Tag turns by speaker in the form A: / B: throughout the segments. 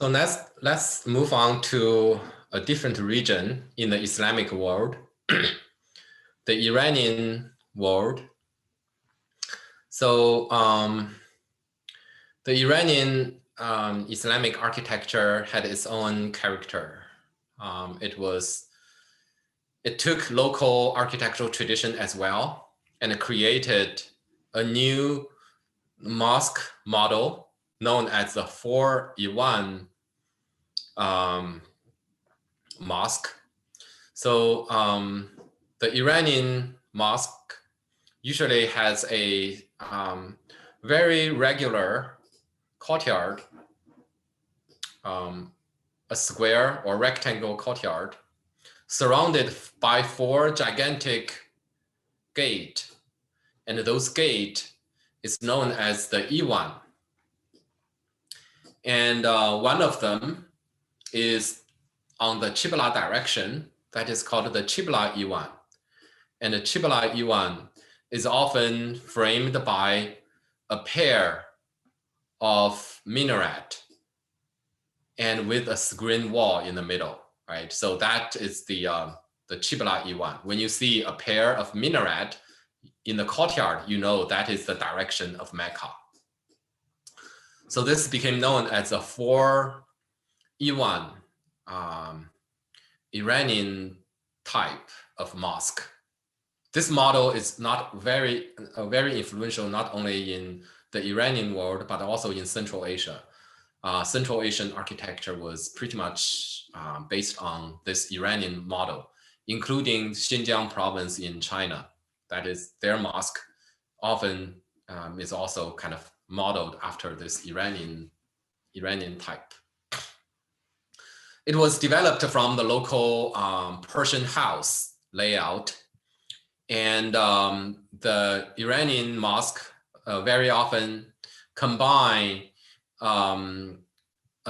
A: So let's move on to a different region in the Islamic world, the Iranian world. So the Iranian Islamic architecture had its own character. It took local architectural tradition as well, and it created a new mosque model known as the 4-Iwan mosque. So the Iranian mosque usually has a very regular courtyard, a square or rectangle courtyard, surrounded by 4 gigantic gates, and those gates is known as the Iwan. And one of them is on the Qibla direction, that is called the Qibla Iwan. And the Qibla Iwan is often framed by a pair of minaret and with a screen wall in the middle, right? So that is the Qibla Iwan. When you see a pair of minaret in the courtyard, you know that is the direction of Mecca. So this became known as the 4-Iwan Iranian type of mosque. This model is not very influential, not only in the Iranian world, but also in Central Asia. Central Asian architecture was pretty much based on this Iranian model, including Xinjiang province in China. That is, their mosque often is also kind of modeled after this Iranian type. It was developed from the local Persian house layout, and the Iranian mosque very often combine a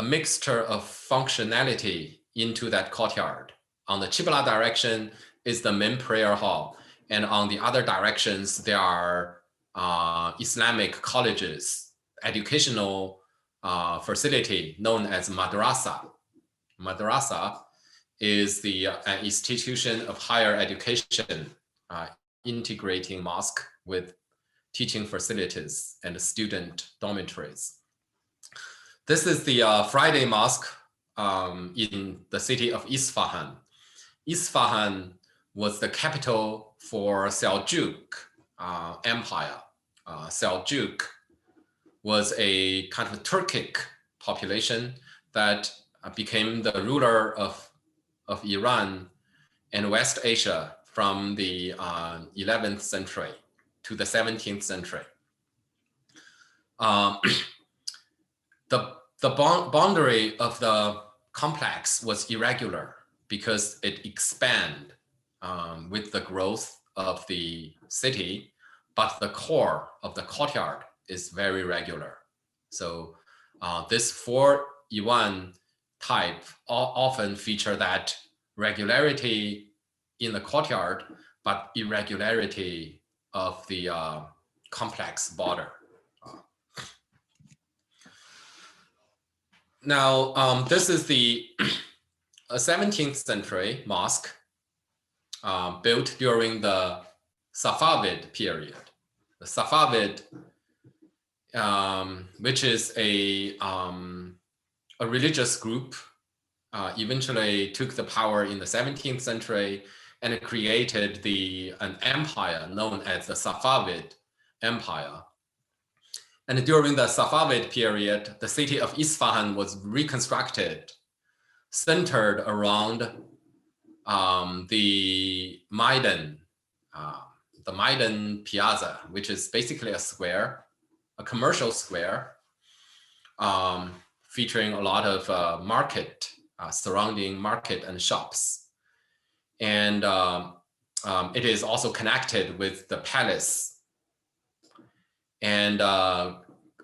A: mixture of functionality into that courtyard. On the Qibla direction is the main prayer hall, and on the other directions there are Islamic colleges, educational facility known as madrasa. Madrasa is an institution of higher education, integrating mosque with teaching facilities and student dormitories. This is the Friday Mosque in the city of Isfahan. Isfahan was the capital for Seljuk Empire. Seljuk was a kind of Turkic population that became the ruler of Iran and West Asia from the 11th century to the 17th century. The boundary of the complex was irregular because it expanded with the growth of the city, but the core of the courtyard is very regular. So this 4-Iwan type often feature that regularity in the courtyard, but irregularity of the complex border. Now, this is the 17th century mosque built during the Safavid period. The Safavid, which is a religious group, eventually took the power in the 17th century and it created an empire known as the Safavid Empire. And during the Safavid period, the city of Isfahan was reconstructed, centered around the Maidan Piazza, which is basically a square, a commercial square, featuring a lot of market, surrounding market and shops. And it is also connected with the palace, and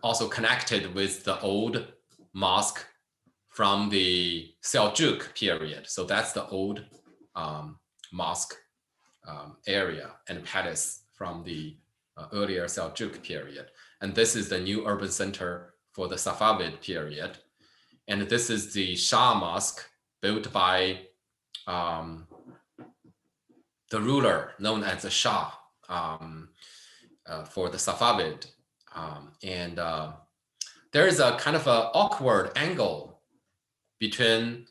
A: also connected with the old mosque from the Seljuk period. So that's the old mosque area and palace from the earlier Seljuk period. And this is the new urban center for the Safavid period. And this is the Shah Mosque built by the ruler known as the Shah for the Safavid. There is a kind of an awkward angle between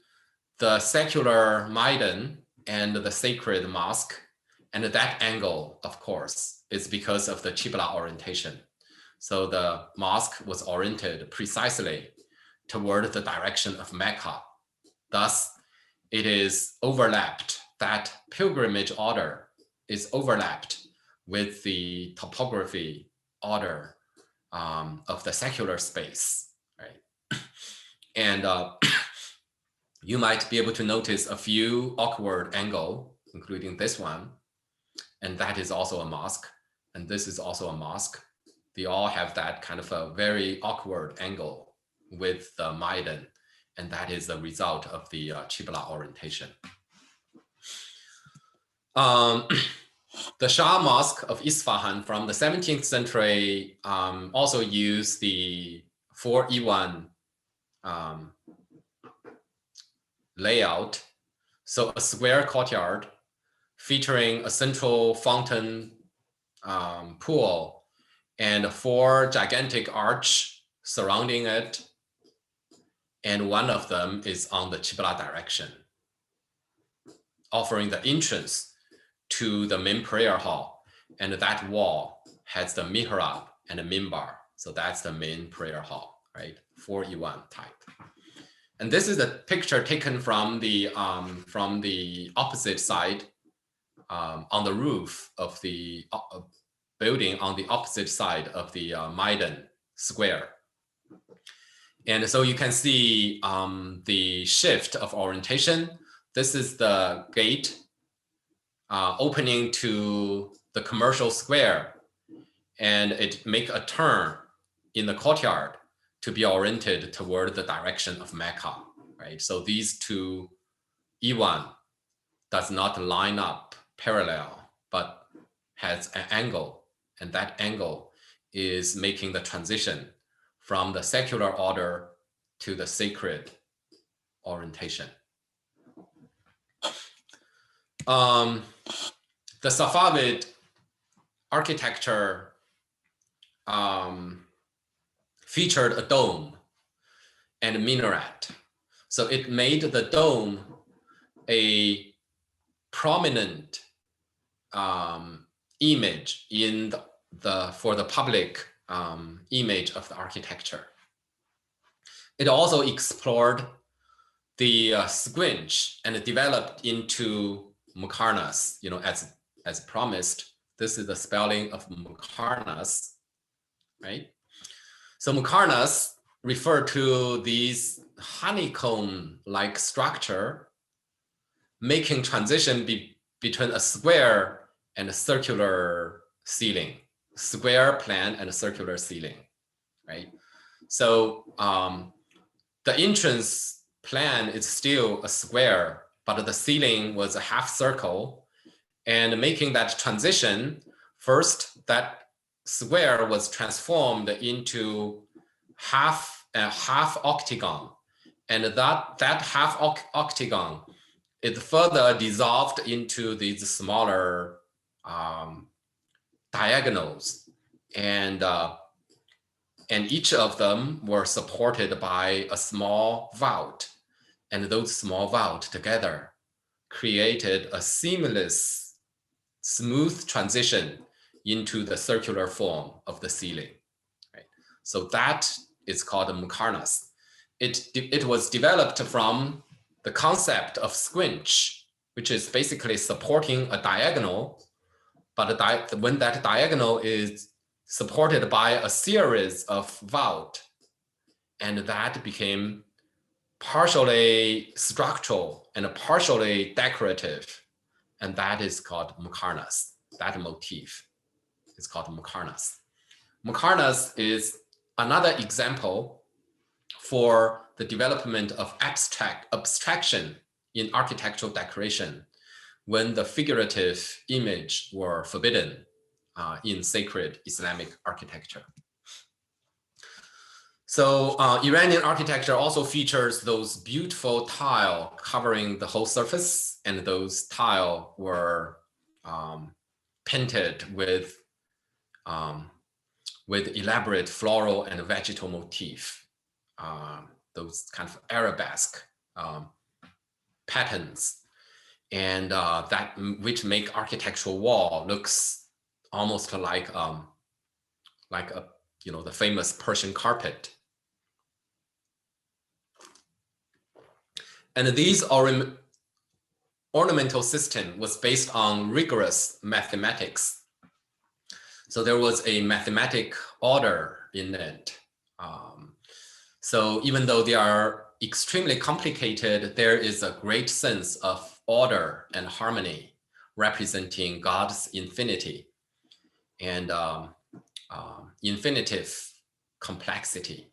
A: the secular Maidan and the sacred mosque. And that angle, of course, is because of the Qibla orientation. So the mosque was oriented precisely toward the direction of Mecca. Thus, it is overlapped, that pilgrimage order is overlapped with the topography order of the secular space, right? And you might be able to notice a few awkward angle, including this one, and that is also a mosque, and this is also a mosque. They all have that kind of a very awkward angle with the Maidan, and that is the result of the Qibla orientation. The Shah Mosque of Isfahan from the 17th century also used the 4E1 layout. So a square courtyard featuring a central fountain pool and 4 gigantic arch surrounding it. And one of them is on the Qibla direction, offering the entrance to the main prayer hall. And that wall has the mihrab and the minbar. So that's the main prayer hall, right? 4E1 type. And this is a picture taken from the opposite side on the roof of the building on the opposite side of the Maidan Square. And so you can see the shift of orientation. This is the gate opening to the commercial square, and it make a turn in the courtyard to be oriented toward the direction of Mecca, right? So these two E1 does not line up parallel, but has an angle, and that angle is making the transition from the secular order to the sacred orientation. The Safavid architecture featured a dome and a minaret. So it made the dome a prominent image in for the public image of the architecture. It also explored the squinch and developed into Muqarnas, you know, as promised. This is the spelling of Muqarnas, right? So Muqarnas refer to these honeycomb-like structure, making transition between a square and a circular ceiling, square plan and a circular ceiling, right? So the entrance plan is still a square, but the ceiling was a half circle, and making that transition, first that square was transformed into half octagon, and that half octagon is further dissolved into these smaller diagonals, and each of them were supported by a small vault, and those small vaults together created a seamless, smooth transition into the circular form of the ceiling, right? So that is called a Muqarnas. It was developed from the concept of squinch, which is basically supporting a diagonal, but when that diagonal is supported by a series of vault, and that became partially structural and partially decorative, and that is called Muqarnas. That motif is called Muqarnas. Muqarnas is another example for the development of abstraction in architectural decoration when the figurative image were forbidden in sacred Islamic architecture. So Iranian architecture also features those beautiful tile covering the whole surface, and those tile were painted with elaborate floral and vegetal motif, those kind of arabesque patterns, and that which make architectural wall looks almost like a the famous Persian carpet. And these ornamental system was based on rigorous mathematics. So there was a mathematic order in it. So even though they are extremely complicated, there is a great sense of order and harmony representing God's infinity and infinitive complexity.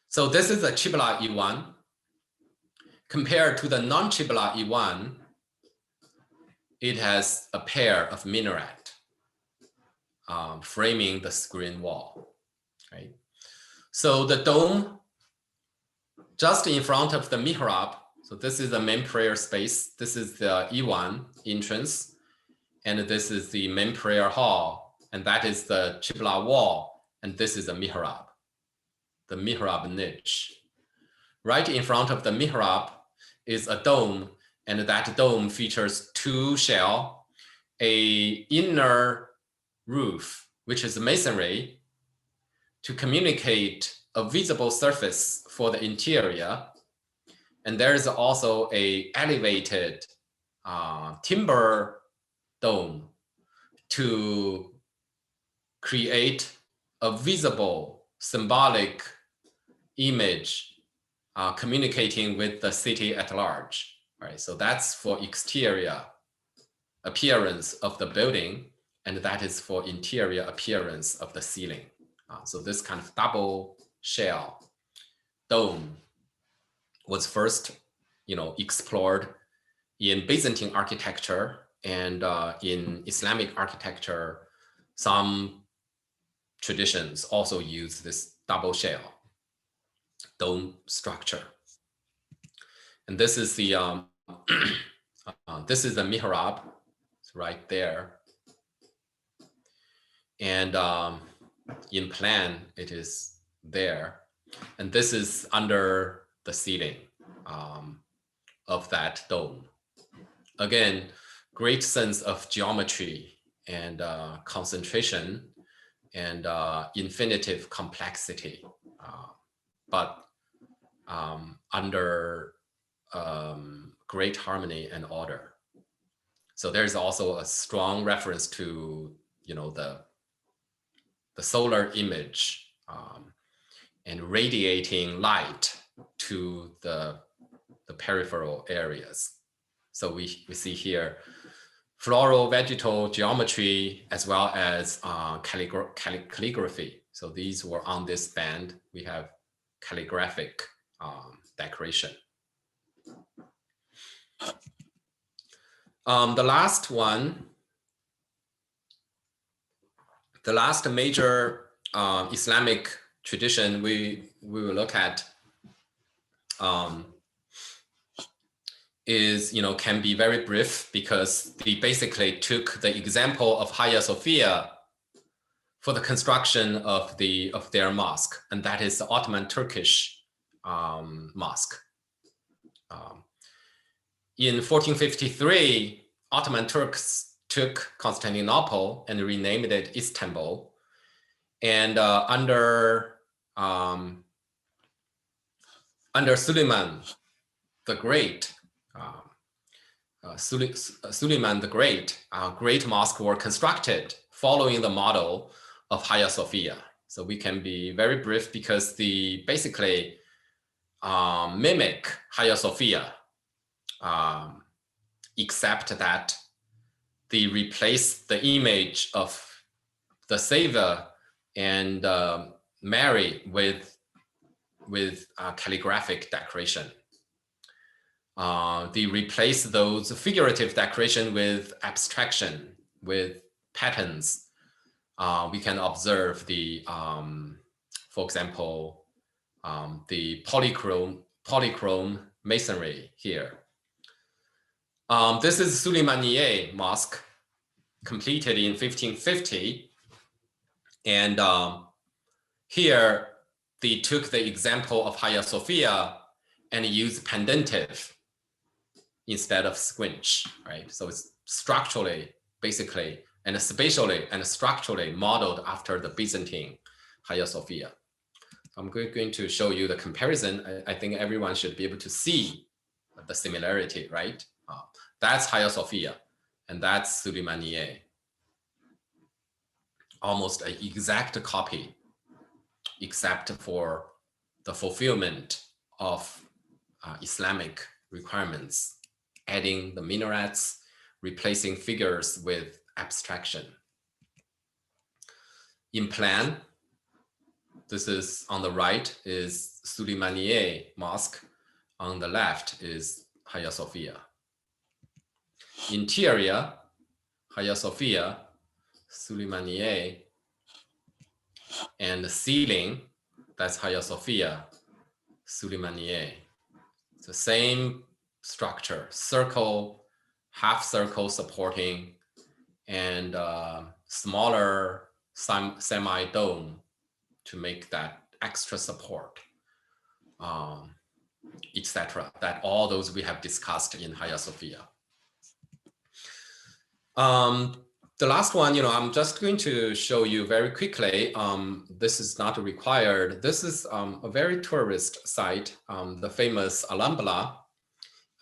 A: So this is a Qibla E1. Compared to the non-Qibla E1, it has a pair of minaret framing the screen wall, right? So the dome just in front of the mihrab, so this is the main prayer space. This is the E1 entrance, and this is the main prayer hall, and that is the Qibla wall, and this is the mihrab niche. Right in front of the mihrab is a dome, and that dome features two shell, a inner roof, which is masonry, to communicate a visible surface for the interior. And there is also a elevated timber dome to create a visible symbolic image communicating with the city at large. Right, so that's for exterior appearance of the building, and that is for interior appearance of the ceiling. So this kind of double shell dome was first, explored in Byzantine architecture, and in Islamic architecture, some traditions also use this double shell dome structure. And this is the this is the mihrab, it's right there. And in plan, it is there. And this is under the ceiling of that dome. Again, great sense of geometry and concentration and infinitive complexity, but under great harmony and order. So there's also a strong reference to, the solar image and radiating light to the peripheral areas. So we see here floral vegetal geometry as well as calligraphy. So these were on this band. We have calligraphic decoration. The last one, the last major Islamic tradition we will look at is, can be very brief, because they basically took the example of Hagia Sophia for the construction of their mosque, and that is the Ottoman Turkish mosque. In 1453, Ottoman Turks took Constantinople and renamed it Istanbul, and under Suleiman the Great, Suleiman the Great, great mosques were constructed following the model of Hagia Sophia. So we can be very brief because they basically mimic Hagia Sophia, except that they replace the image of the Savior and Mary with calligraphic decoration. They replace those figurative decoration with abstraction, with patterns, we can observe the, for example, the polychrome masonry here. This is Suleymaniye Mosque, completed in 1550. And here they took the example of Hagia Sophia and used pendentive instead of squinch, right? So it's structurally, basically, and spatially and structurally modeled after the Byzantine Hagia Sophia. I'm going to show you the comparison. I think everyone should be able to see the similarity, right? That's Hagia Sophia, and that's Suleymaniye. Almost an exact copy, except for the fulfillment of Islamic requirements, adding the minarets, replacing figures with abstraction. In plan, this is on the right is Suleymaniye Mosque, on the left is Hagia Sophia. Interior, Hagia Sophia, Suleymaniye, and the ceiling, that's Hagia Sophia, Suleymaniye. It's the same structure, circle, half circle supporting, and smaller semi-dome to make that extra support, etc. That all those we have discussed in Hagia Sophia. The last one, I'm just going to show you very quickly. This is not required. This is a very tourist site, the famous Alhambra.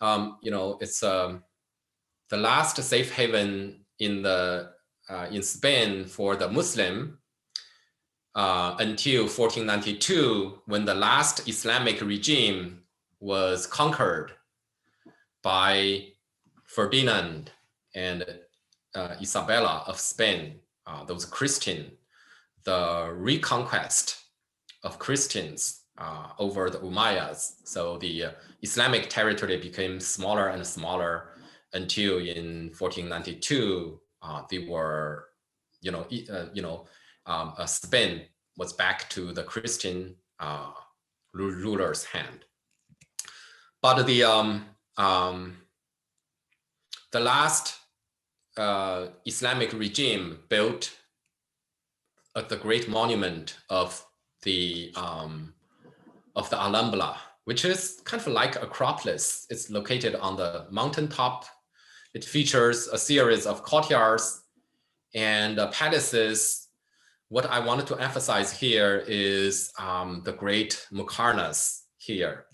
A: It's the last safe haven in Spain for the Muslim until 1492, when the last Islamic regime was conquered by Ferdinand and Isabella of Spain, those Christian, the reconquest of Christians over the Umayyads. So the Islamic territory became smaller and smaller until in 1492, they were, Spain was back to the Christian ruler's hand. But the last Islamic regime built the great monument of the Alhambra, which is kind of like Acropolis. It's located on the mountaintop. It features a series of courtyards and palaces. What I wanted to emphasize here is the great Muqarnas here.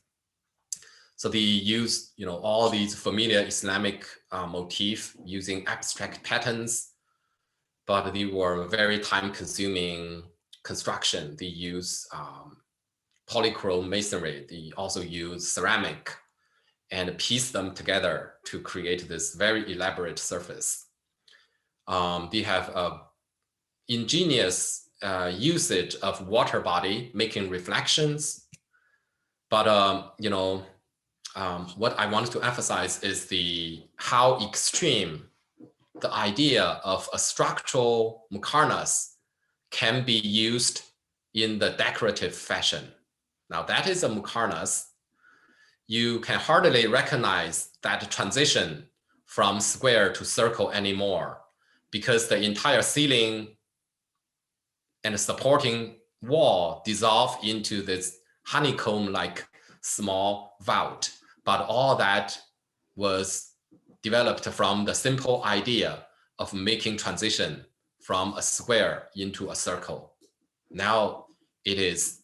A: So they use, all these familiar Islamic motif using abstract patterns, but they were very time-consuming construction. They use polychrome masonry. They also use ceramic and piece them together to create this very elaborate surface. They have a ingenious usage of water body, making reflections. But what I wanted to emphasize is how extreme the idea of a structural Muqarnas can be used in the decorative fashion. Now that is a Muqarnas. You can hardly recognize that transition from square to circle anymore, because the entire ceiling and the supporting wall dissolve into this honeycomb-like small vault. But all that was developed from the simple idea of making transition from a square into a circle. Now it is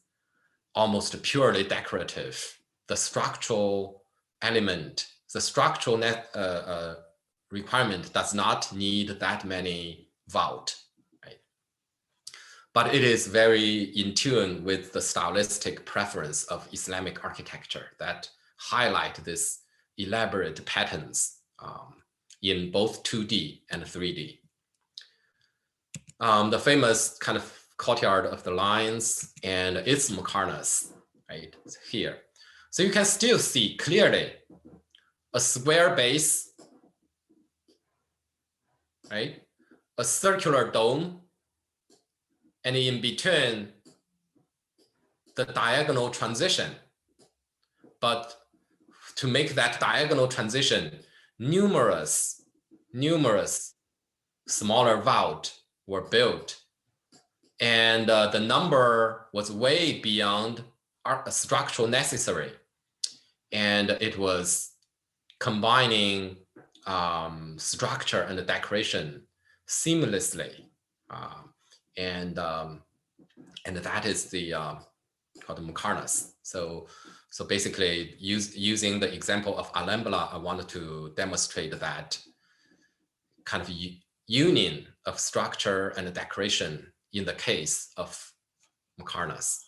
A: almost purely decorative. The structural element, the structural requirement does not need that many vault, right? But it is very in tune with the stylistic preference of Islamic architecture that highlight this elaborate patterns in both 2D and 3D. The famous kind of courtyard of the lions and its Muqarnas, right, it's here. So you can still see clearly a square base, right, a circular dome, and in between the diagonal transition. But to make that diagonal transition, numerous smaller vault were built. And the number was way beyond structural necessary. And it was combining structure and decoration seamlessly. And that is the called Muqarnas. So basically, using the example of Alhambra, I wanted to demonstrate that kind of union of structure and decoration in the case of Muqarnas.